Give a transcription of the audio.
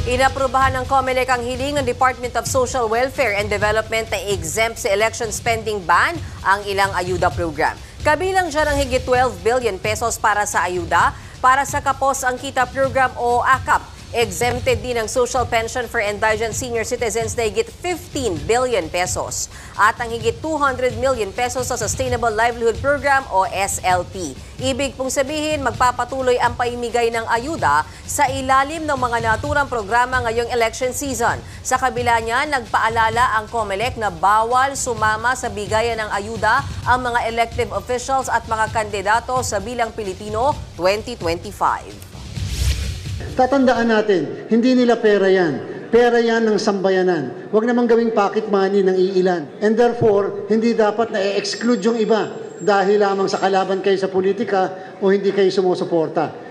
Inaprubahan ng COMELEC ang hiling ng Department of Social Welfare and Development na exempt sa election spending ban ang ilang ayuda program. Kabilang dyan ang higit 12 billion pesos para sa ayuda para sa Kapos ang Kita program o AKAP. Exempted din ang social pension for indigent senior citizens na higit 15 billion pesos at ang higit 200 million pesos sa Sustainable Livelihood Program o SLP. Ibig pong sabihin, magpapatuloy ang paimigay ng ayuda sa ilalim ng mga naturang programa ngayong election season. Sa kabila niya, nagpaalala ang COMELEC na bawal sumama sa bigayan ng ayuda ang mga elective officials at mga kandidato sa Bilang Pilipino 2025. Tatandaan natin, hindi nila pera yan. Pera yan ng sambayanan. Huwag namang gawing pocket money ng iilan. And therefore, hindi dapat na i-exclude yung iba dahil lamang sa kalaban kayo sa politika o hindi kayo sumusuporta.